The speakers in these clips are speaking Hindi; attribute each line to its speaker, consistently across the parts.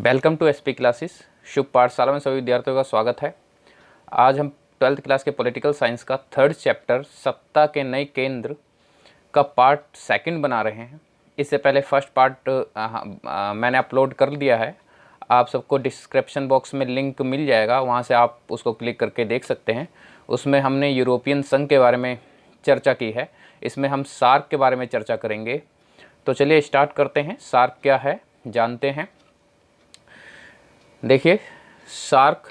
Speaker 1: Welcome to SP classes. Shubh Pathshala में सभी विद्यार्थियों का स्वागत है। आज हम 12th क्लास के पॉलिटिकल साइंस का 3rd चैप्टर सत्ता के नए केंद्र का पार्ट 2 बना रहे हैं। इससे पहले फर्स्ट पार्ट मैंने अपलोड कर दिया है। आप सबको डिस्क्रिप्शन बॉक्स में लिंक मिल जाएगा, वहाँ से आप उसको क्लिक करके देख सकते हैं। उसमें हमने यूरोपियन संघ के बारे में चर्चा की है। इसमें हम सार्क के बारे में चर्चा करेंगे। तो चलिए स्टार्ट करते हैं। सार्क क्या है जानते हैं। देखिए, सार्क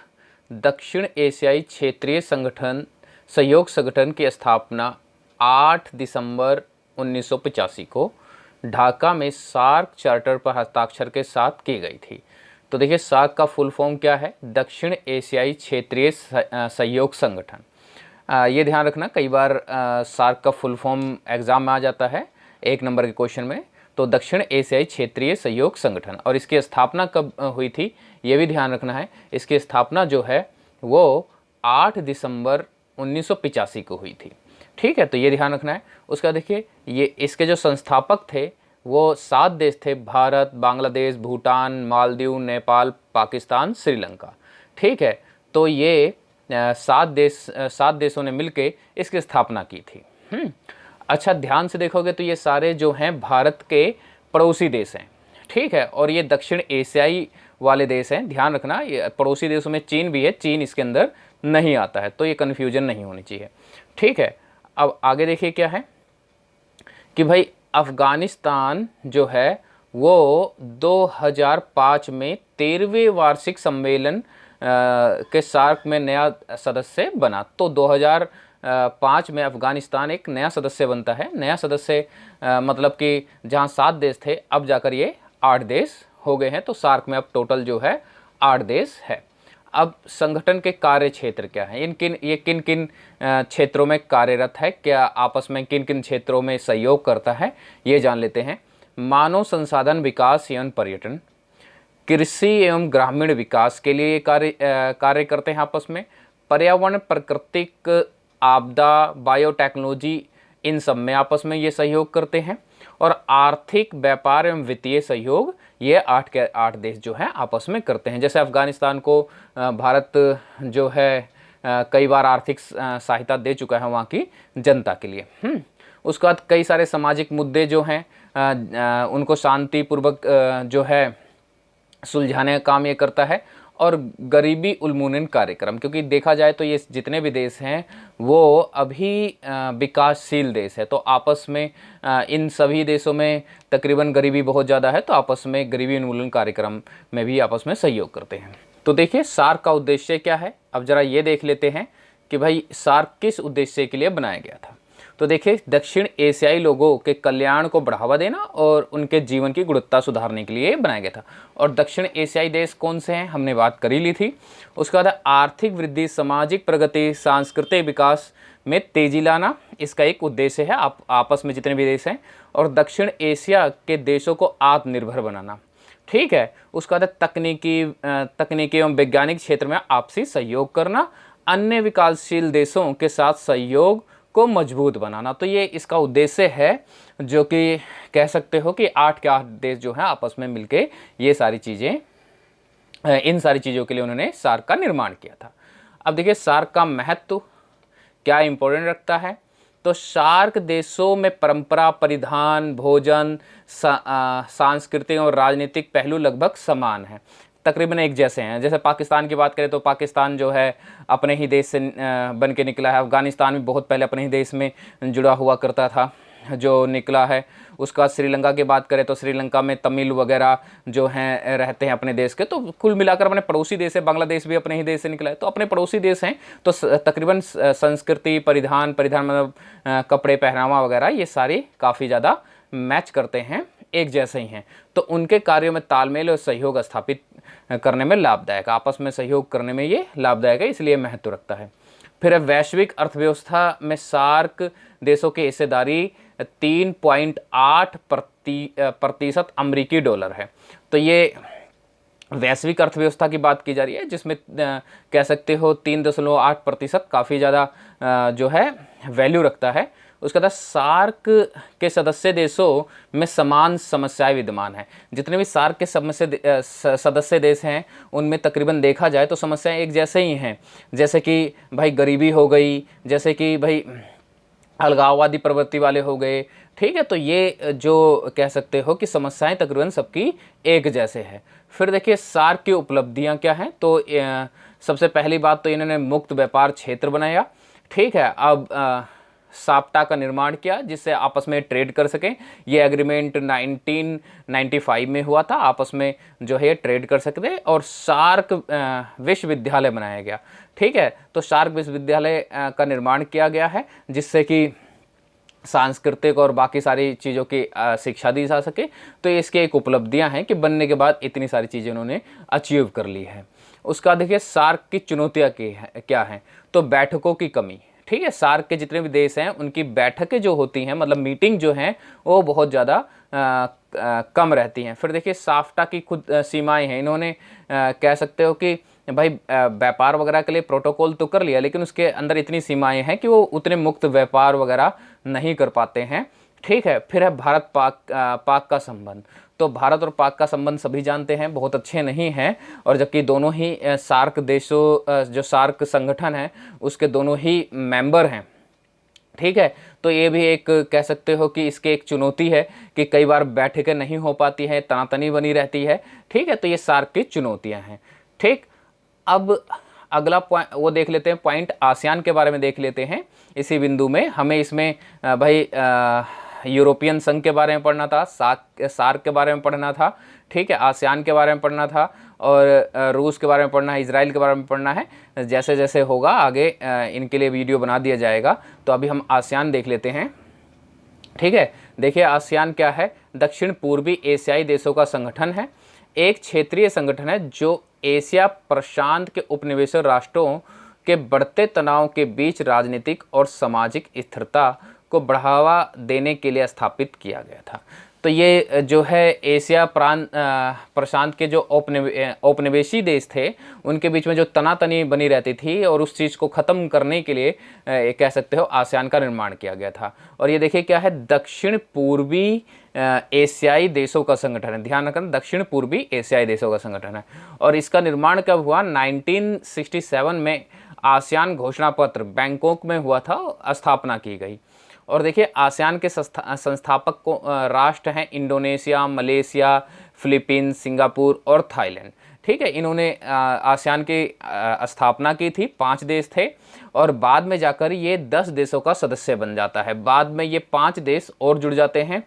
Speaker 1: दक्षिण एशियाई क्षेत्रीय सहयोग संगठन की स्थापना 8 दिसंबर 1985 को ढाका में सार्क चार्टर पर हस्ताक्षर के साथ की गई थी। तो देखिए, सार्क का फुल फॉर्म क्या है? दक्षिण एशियाई क्षेत्रीय सहयोग संगठन। ये ध्यान रखना, कई बार सार्क का फुल फॉर्म एग्जाम में आ जाता है 1 नंबर के क्वेश्चन में। तो दक्षिण एशियाई क्षेत्रीय सहयोग संगठन, और इसकी स्थापना कब हुई थी ये भी ध्यान रखना है। इसकी स्थापना जो है वो 8 दिसंबर 1985 को हुई थी। ठीक है, तो ये ध्यान रखना है। उसका देखिए, ये इसके जो संस्थापक थे वो 7 देश थे: भारत, बांग्लादेश, भूटान, मालदीव, नेपाल, पाकिस्तान, श्रीलंका। ठीक है, तो ये 7 देशों ने मिलके इसकी स्थापना की थी। अच्छा, ध्यान से देखोगे तो ये सारे जो हैं भारत के पड़ोसी देश हैं। ठीक है, और ये दक्षिण एशियाई वाले देश हैं। ध्यान रखना, ये पड़ोसी देशों में चीन भी है, चीन इसके अंदर नहीं आता है, तो ये कन्फ्यूजन नहीं होनी चाहिए। ठीक है, अब आगे देखिए क्या है कि भाई अफ़गानिस्तान जो है वो 2005 में 13वें वार्षिक सम्मेलन के सार्क में नया सदस्य बना। तो 2005 में अफ़गानिस्तान एक नया सदस्य बनता है। नया सदस्य मतलब कि जहाँ 7 देश थे, अब जाकर ये 8 देश हो गए हैं। तो सार्क में अब टोटल जो है 8 देश है। अब संगठन के कार्य क्षेत्र क्या है, ये किन किन क्षेत्रों में कार्यरत है, क्या आपस में किन किन क्षेत्रों में सहयोग करता है, ये जान लेते हैं। मानव संसाधन विकास एवं पर्यटन, कृषि एवं ग्रामीण विकास के लिए कार्य करते हैं आपस में। पर्यावरण, प्राकृतिक आपदा, बायोटेक्नोलॉजी, इन सब में आपस में ये सहयोग करते हैं। और आर्थिक, व्यापार एवं वित्तीय सहयोग ये 8 के 8 देश जो हैं आपस में करते हैं। जैसे अफ़गानिस्तान को भारत जो है कई बार आर्थिक सहायता दे चुका है वहाँ की जनता के लिए। उसके बाद कई सारे सामाजिक मुद्दे जो हैं उनको शांतिपूर्वक जो है सुलझाने का काम ये करता है। और गरीबी उन्मूलन कार्यक्रम, क्योंकि देखा जाए तो ये जितने भी देश हैं वो अभी विकासशील देश है, तो आपस में इन सभी देशों में तकरीबन गरीबी बहुत ज़्यादा है, तो आपस में गरीबी उन्मूलन कार्यक्रम में भी आपस में सहयोग करते हैं। तो देखिए, सार्क का उद्देश्य क्या है, अब ज़रा ये देख लेते हैं कि भाई सार्क किस उद्देश्य के लिए बनाया गया था। तो देखिए, दक्षिण एशियाई लोगों के कल्याण को बढ़ावा देना और उनके जीवन की गुणवत्ता सुधारने के लिए बनाया गया था। और दक्षिण एशियाई देश कौन से हैं, हमने बात कर ही ली थी। उसके बाद आर्थिक वृद्धि, सामाजिक प्रगति, सांस्कृतिक विकास में तेजी लाना इसका एक उद्देश्य है, आपस में जितने भी देश हैं। और दक्षिण एशिया के देशों को आत्मनिर्भर बनाना। ठीक है, उसका बाद तकनीकी एवं वैज्ञानिक क्षेत्र में आपसी सहयोग करना, अन्य विकासशील देशों के साथ सहयोग को मजबूत बनाना। तो ये इसका उद्देश्य है, जो कि कह सकते हो कि 8 के 8 देश जो हैं आपस में मिलके ये सारी चीज़ें, इन सारी चीज़ों के लिए उन्होंने सार्क का निर्माण किया था। अब देखिए, सार्क का महत्व क्या इंपॉर्टेंट रखता है। तो सार्क देशों में परंपरा, परिधान, भोजन, सांस्कृतिक और राजनीतिक पहलू लगभग समान हैं, तकरीबन एक जैसे हैं। जैसे पाकिस्तान की बात करें तो पाकिस्तान जो है अपने ही देश से बन के निकला है। अफ़गानिस्तान भी बहुत पहले अपने ही देश में जुड़ा हुआ करता था जो निकला है। उसका श्रीलंका की बात करें तो श्रीलंका में तमिल वगैरह जो हैं रहते हैं अपने देश के। तो कुल मिलाकर अपने पड़ोसी देश है। बांग्लादेश भी अपने ही देश से निकला है, तो अपने पड़ोसी देश हैं। तो तकरीबन संस्कृति, परिधान मतलब कपड़े, पहनावा वगैरह ये सारे काफ़ी ज़्यादा मैच करते हैं, एक जैसे ही हैं। तो उनके कार्यों में तालमेल और सहयोग स्थापित करने में लाभदायक, आपस में सहयोग करने में ये लाभदायक है, इसलिए महत्व रखता है। फिर वैश्विक अर्थव्यवस्था में सार्क देशों की हिस्सेदारी 3.8% अमेरिकी डॉलर है। तो ये वैश्विक अर्थव्यवस्था की बात की जा रही है, जिसमें कह सकते हो 3.8% काफ़ी ज़्यादा जो है वैल्यू रखता है। उसके बाद सार्क के सदस्य देशों में समान समस्याएं विद्यमान हैं। जितने भी सार्क के सदस्य देश हैं उनमें तकरीबन देखा जाए तो समस्याएं एक जैसे ही हैं, जैसे कि भाई गरीबी हो गई, जैसे कि भाई अलगाववादी प्रवृत्ति वाले हो गए। ठीक है, तो ये जो कह सकते हो कि समस्याएं तकरीबन सबकी एक जैसे है। फिर देखिए सार्क की उपलब्धियां क्या हैं, तो सबसे पहली बात तो इन्होंने मुक्त व्यापार क्षेत्र बनाया। ठीक है, अब साप्टा का निर्माण किया जिससे आपस में ट्रेड कर सकें। ये एग्रीमेंट 1995 में हुआ था, आपस में जो है ट्रेड कर सकते। और सार्क विश्वविद्यालय बनाया गया। ठीक है, तो सार्क विश्वविद्यालय का निर्माण किया गया है जिससे कि सांस्कृतिक और बाकी सारी चीज़ों की शिक्षा दी जा सके। तो इसकी एक उपलब्धियां हैं कि बनने के बाद इतनी सारी चीज़ें उन्होंने अचीव कर ली है। उसका देखिए सार्क की चुनौतियां क्या हैं, तो बैठकों की कमी। ठीक है, सार्क के जितने भी देश हैं उनकी बैठकें जो होती हैं, मतलब मीटिंग जो हैं, वो बहुत ज़्यादा कम रहती हैं। फिर देखिए साफ्टा की खुद सीमाएं हैं। इन्होंने कह सकते हो कि भाई व्यापार वगैरह के लिए प्रोटोकॉल तो कर लिया, लेकिन उसके अंदर इतनी सीमाएं हैं कि वो उतने मुक्त व्यापार वगैरह नहीं कर पाते हैं। ठीक है, फिर है भारत पाक का संबंध। तो भारत और पाक का संबंध सभी जानते हैं बहुत अच्छे नहीं हैं, और जबकि दोनों ही सार्क देशों जो सार्क संगठन है उसके दोनों ही मेंबर हैं। ठीक है, तो ये भी एक कह सकते हो कि इसके एक चुनौती है कि कई बार बैठकें नहीं हो पाती हैं, तनातनी बनी रहती है। ठीक है, तो ये सार्क की चुनौतियां हैं। ठीक, अब अगला पॉइंट वो देख लेते हैं, पॉइंट आसियान के बारे में देख लेते हैं। इसी बिंदु में हमें इसमें भाई यूरोपियन संघ के बारे में पढ़ना था, सार्क के बारे में पढ़ना था। ठीक है, आसियान के बारे में पढ़ना था, और रूस के बारे में पढ़ना है, इजराइल के बारे में पढ़ना है। जैसे जैसे होगा आगे इनके लिए वीडियो बना दिया जाएगा। तो अभी हम आसियान देख लेते हैं। ठीक है, देखिए आसियान क्या है, दक्षिण पूर्वी एशियाई देशों का संगठन है। एक क्षेत्रीय संगठन है जो एशिया प्रशांत के उपनिवेशित राष्ट्रों के बढ़ते तनाव के बीच राजनीतिक और सामाजिक स्थिरता को बढ़ावा देने के लिए स्थापित किया गया था। तो ये जो है एशिया प्रशांत के जो औपनिवेशी देश थे उनके बीच में जो तनातनी बनी रहती थी, और उस चीज़ को ख़त्म करने के लिए कह सकते हो आसियान का निर्माण किया गया था। और ये देखिए क्या है, दक्षिण पूर्वी एशियाई देशों का संगठन है। ध्यान रखना, दक्षिण पूर्वी एशियाई देशों का संगठन है। और इसका निर्माण कब हुआ, 1967 में आसियान घोषणा पत्र बैंकॉक में हुआ था, स्थापना की गई। और देखिए आसियान के संस्थापक को राष्ट्र हैं इंडोनेशिया, मलेशिया, फिलीपींस, सिंगापुर और थाईलैंड। ठीक है, इन्होंने आसियान की स्थापना की थी, 5 देश थे, और बाद में जाकर ये 10 देशों का सदस्य बन जाता है। बाद में ये 5 देश और जुड़ जाते हैं,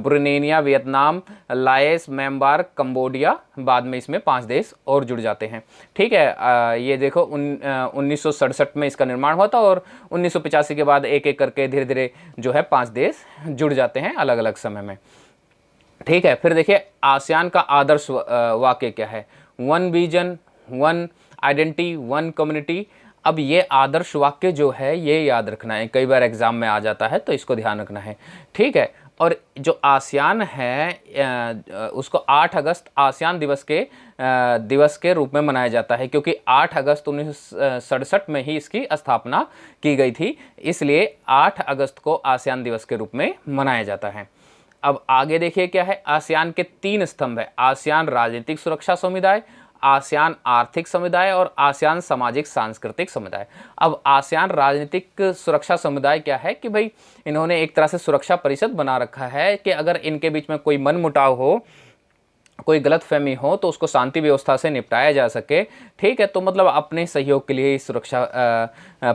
Speaker 1: ब्रुनेनिया, वियतनाम, लाओस, म्यांमार, कंबोडिया। बाद में इसमें 5 देश और जुड़ जाते हैं। ठीक है, ये देखो 1967 में इसका निर्माण हुआ था, और 1985 के बाद एक एक करके धीरे धीरे जो है 5 देश जुड़ जाते हैं अलग अलग समय में। ठीक है, फिर देखिए आसियान का आदर्श वाक्य क्या है, 1 विजन, 1 आइडेंटिटी, 1 कम्युनिटी। अब ये आदर्श वाक्य जो है ये याद रखना है, कई बार एग्जाम में आ जाता है, तो इसको ध्यान रखना है। ठीक है, और जो आसियान है उसको 8 अगस्त आसियान दिवस के रूप में मनाया जाता है, क्योंकि 8 अगस्त 1967 में ही इसकी स्थापना की गई थी, इसलिए 8 अगस्त को आसियान दिवस के रूप में मनाया जाता है। अब आगे देखिए क्या है, आसियान के 3 स्तंभ है, आसियान राजनीतिक सुरक्षा समुदाय, आसियान आर्थिक समुदाय और आसियान सामाजिक सांस्कृतिक समुदाय। अब आसियान राजनीतिक सुरक्षा समुदाय क्या है कि भाई इन्होंने एक तरह से सुरक्षा परिषद बना रखा है कि अगर इनके बीच में कोई मनमुटाव हो, कोई गलतफहमी हो, तो उसको शांति व्यवस्था से निपटाया जा सके। ठीक है, तो मतलब अपने सहयोग के लिए सुरक्षा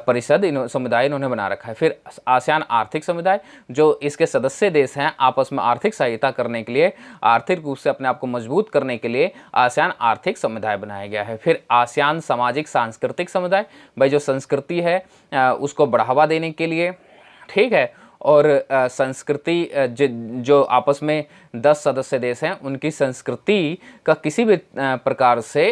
Speaker 1: परिषद समुदाय इन्होंने बना रखा है। फिर आसियान आर्थिक समुदाय, जो इसके सदस्य देश हैं आपस में आर्थिक सहायता करने के लिए, आर्थिक रूप से अपने आप को मजबूत करने के लिए आसियान आर्थिक समुदाय बनाया गया है। फिर आसियान सामाजिक सांस्कृतिक समुदाय, भाई जो संस्कृति है उसको बढ़ावा देने के लिए। ठीक है, और संस्कृति जो आपस में 10 सदस्य देश हैं उनकी संस्कृति का किसी भी प्रकार से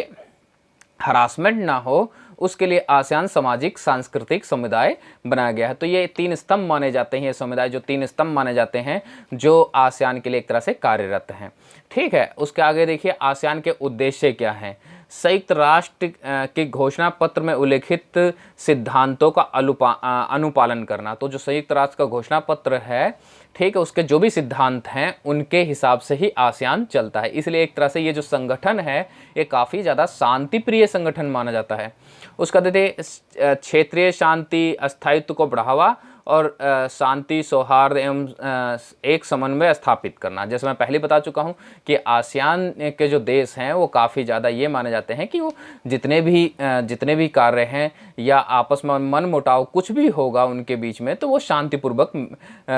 Speaker 1: हरासमेंट ना हो, उसके लिए आसियान सामाजिक सांस्कृतिक समुदाय बनाया गया है। तो ये 3 स्तंभ माने जाते हैं, ये समुदाय जो 3 स्तंभ माने जाते हैं जो आसियान के लिए एक तरह से कार्यरत हैं। ठीक है, उसके आगे देखिए आसियान के उद्देश्य क्या हैं। संयुक्त राष्ट्र के घोषणा पत्र में उल्लेखित सिद्धांतों का अनुपालन करना। तो जो संयुक्त राष्ट्र का घोषणा पत्र है, ठीक है, उसके जो भी सिद्धांत हैं उनके हिसाब से ही आसियान चलता है। इसलिए एक तरह से ये जो संगठन है ये काफ़ी ज़्यादा शांतिप्रिय संगठन माना जाता है। उसका देते क्षेत्रीय शांति स्थायित्व को बढ़ावा और शांति, सौहार्द एवं एक समन्वय स्थापित करना। जैसे मैं पहले बता चुका हूँ कि आसियान के जो देश हैं वो काफ़ी ज़्यादा ये माने जाते हैं कि वो जितने भी कार्य हैं या आपस में मन मुटाव कुछ भी होगा उनके बीच में, तो वो शांतिपूर्वक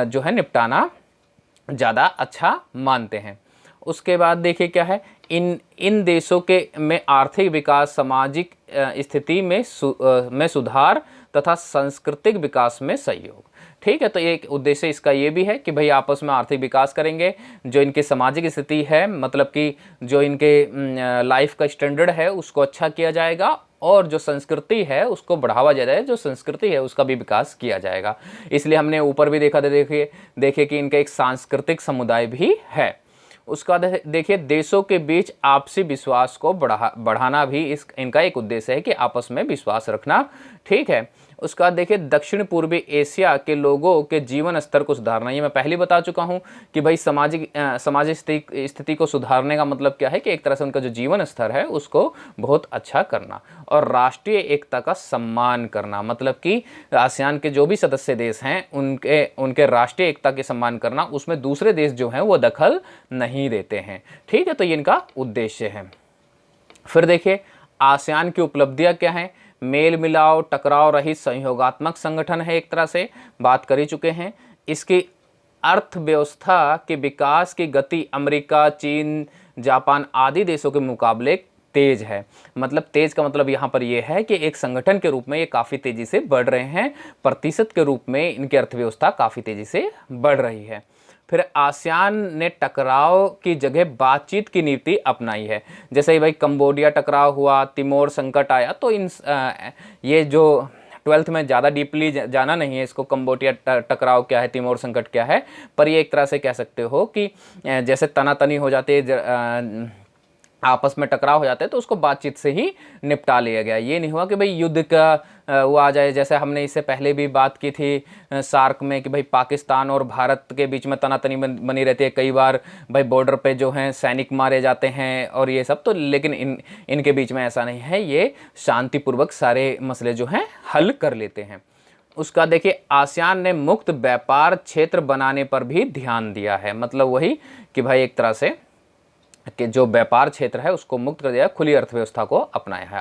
Speaker 1: जो है निपटाना ज़्यादा अच्छा मानते हैं। उसके बाद देखिए क्या है, इन देशों के में आर्थिक विकास, सामाजिक स्थिति में सुधार तथा सांस्कृतिक विकास में सहयोग। ठीक है, तो एक उद्देश्य इसका ये भी है कि भाई आपस में आर्थिक विकास करेंगे, जो इनकी सामाजिक स्थिति है, मतलब कि जो इनके लाइफ का स्टैंडर्ड है उसको अच्छा किया जाएगा, और जो संस्कृति है उसको बढ़ावा दिया जाए, जो संस्कृति है उसका भी विकास किया जाएगा। इसलिए हमने ऊपर भी देखा था, देखिए कि इनका एक सांस्कृतिक समुदाय भी है। उसका देखिए देशों के बीच आपसी विश्वास को बढ़ाना भी इनका एक उद्देश्य है कि आपस में विश्वास रखना। ठीक है, उसका देखिए दक्षिण पूर्वी एशिया के लोगों के जीवन स्तर को सुधारना। ये मैं पहले बता चुका हूँ कि भाई सामाजिक स्थिति को सुधारने का मतलब क्या है कि एक तरह से उनका जो जीवन स्तर है उसको बहुत अच्छा करना, और राष्ट्रीय एकता का सम्मान करना, मतलब कि आसियान के जो भी सदस्य देश हैं उनके राष्ट्रीय एकता के सम्मान करना, उसमें दूसरे देश जो हैं वो दखल नहीं देते हैं। ठीक है, तो ये इनका उद्देश्य है। फिर देखिए आसियान की उपलब्धियां क्या हैं। मेल मिलाव, टकराव रहित सहयोगात्मक संगठन है, एक तरह से बात कर ही चुके हैं। इसकी अर्थव्यवस्था के विकास की गति अमेरिका, चीन, जापान आदि देशों के मुकाबले तेज है। मतलब तेज का मतलब यहाँ पर यह है कि एक संगठन के रूप में ये काफ़ी तेजी से बढ़ रहे हैं, प्रतिशत के रूप में इनकी अर्थव्यवस्था काफ़ी तेजी से बढ़ रही है। फिर आसियान ने टकराव की जगह बातचीत की नीति अपनाई है। जैसे ही भाई कंबोडिया टकराव हुआ, तिमोर संकट आया, तो ये जो 12th में ज़्यादा डीपली जाना नहीं है इसको, कंबोडिया टकराव क्या है, तिमोर संकट क्या है, पर ये एक तरह से कह सकते हो कि जैसे तनातनी हो जाती है, आपस में टकराव हो जाते हैं, तो उसको बातचीत से ही निपटा लिया गया। ये नहीं हुआ कि भाई युद्ध का वो आ जाए, जैसे हमने इससे पहले भी बात की थी सार्क में कि भाई पाकिस्तान और भारत के बीच में तनातनी बनी रहती है, कई बार भाई बॉर्डर पे जो हैं सैनिक मारे जाते हैं और ये सब, तो लेकिन इनके बीच में ऐसा नहीं है, ये शांतिपूर्वक सारे मसले जो हैं हल कर लेते हैं। उसका देखिए आसियान ने मुक्त व्यापार क्षेत्र बनाने पर भी ध्यान दिया है। मतलब वही कि भाई एक तरह से कि जो व्यापार क्षेत्र है उसको मुक्त कर दिया, खुली अर्थव्यवस्था को अपनाया है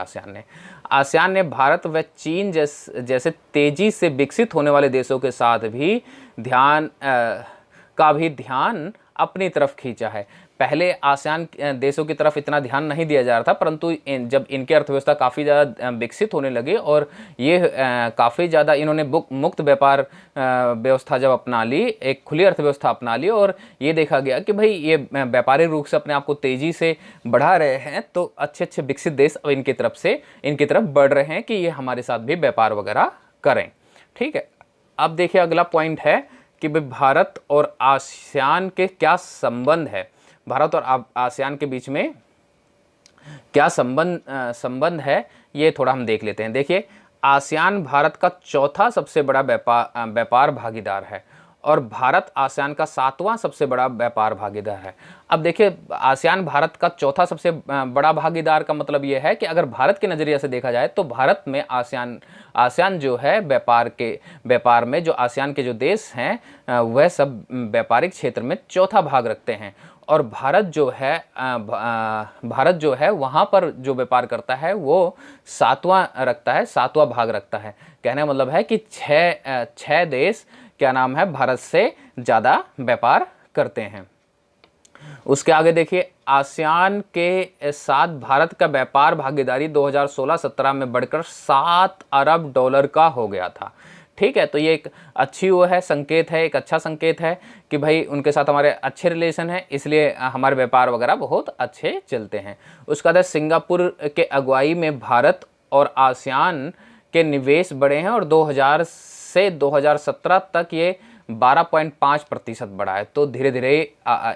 Speaker 1: आसियान ने भारत व चीन जैसे तेजी से विकसित होने वाले देशों के साथ भी ध्यान अपनी तरफ खींचा है। पहले आसियान देशों की तरफ इतना ध्यान नहीं दिया जा रहा था, परंतु जब इनकी अर्थव्यवस्था काफ़ी ज़्यादा विकसित होने लगी और ये काफ़ी ज़्यादा इन्होंने मुक्त व्यापार व्यवस्था जब अपना ली, एक खुली अर्थव्यवस्था अपना ली, और ये देखा गया कि भाई ये व्यापारिक रूप से अपने आप को तेज़ी से बढ़ा रहे हैं, तो अच्छे अच्छे विकसित देश अब इनकी तरफ बढ़ रहे हैं कि ये हमारे साथ भी व्यापार वगैरह करें। ठीक है, अब देखिए अगला पॉइंट है कि भाई भारत और आसियान के क्या संबंध है, भारत और आसियान के बीच में क्या संबंध है, ये थोड़ा हम देख लेते हैं। देखिए आसियान भारत का चौथा सबसे बड़ा व्यापार भागीदार है और भारत आसियान का 7वां सबसे बड़ा व्यापार भागीदार है। अब देखिए आसियान भारत का चौथा सबसे बड़ा भागीदार का मतलब ये है कि अगर भारत के नज़रिए से देखा जाए तो भारत में आसियान जो है व्यापार में जो आसियान के जो देश हैं वह सब व्यापारिक क्षेत्र में चौथा भाग रखते हैं, और भारत जो है वहाँ पर जो व्यापार करता है वो 7वां भाग रखता है। कहने का मतलब है कि छः देश क्या नाम है भारत से ज़्यादा व्यापार करते हैं। उसके आगे देखिए आसियान के साथ भारत का व्यापार भागीदारी 2016-17 में बढ़कर $7 अरब का हो गया था। ठीक है, तो ये एक अच्छी वो है, संकेत है, एक अच्छा संकेत है कि भाई उनके साथ हमारे अच्छे रिलेशन हैं, इसलिए हमारे व्यापार वगैरह बहुत अच्छे चलते हैं। उसका बाद सिंगापुर के अगुवाई में भारत और आसियान के निवेश बढ़े हैं और 2000 से 2017 तक ये 12.5% बढ़ा है। तो धीरे धीरे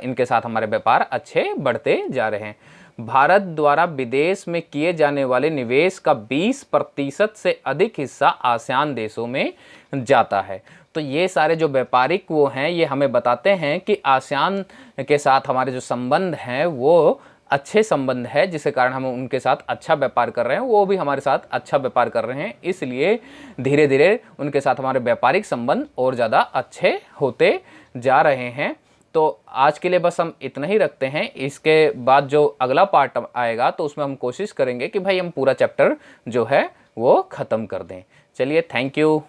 Speaker 1: इनके साथ हमारे व्यापार अच्छे बढ़ते जा रहे हैं। भारत द्वारा विदेश में किए जाने वाले निवेश का 20% से अधिक हिस्सा आसियान देशों में जाता है। तो ये सारे जो व्यापारिक वो हैं, ये हमें बताते हैं कि आसियान के साथ हमारे जो संबंध हैं वो अच्छे संबंध है, जिसके कारण हम उनके साथ अच्छा व्यापार कर रहे हैं, वो भी हमारे साथ अच्छा व्यापार कर रहे हैं। इसलिए धीरे धीरे उनके साथ हमारे व्यापारिक संबंध और ज़्यादा अच्छे होते जा रहे हैं। तो आज के लिए बस हम इतना ही रखते हैं। इसके बाद जो अगला पार्ट आएगा तो उसमें हम कोशिश करेंगे कि भाई हम पूरा चैप्टर जो है वो ख़त्म कर दें। चलिए, थैंक यू।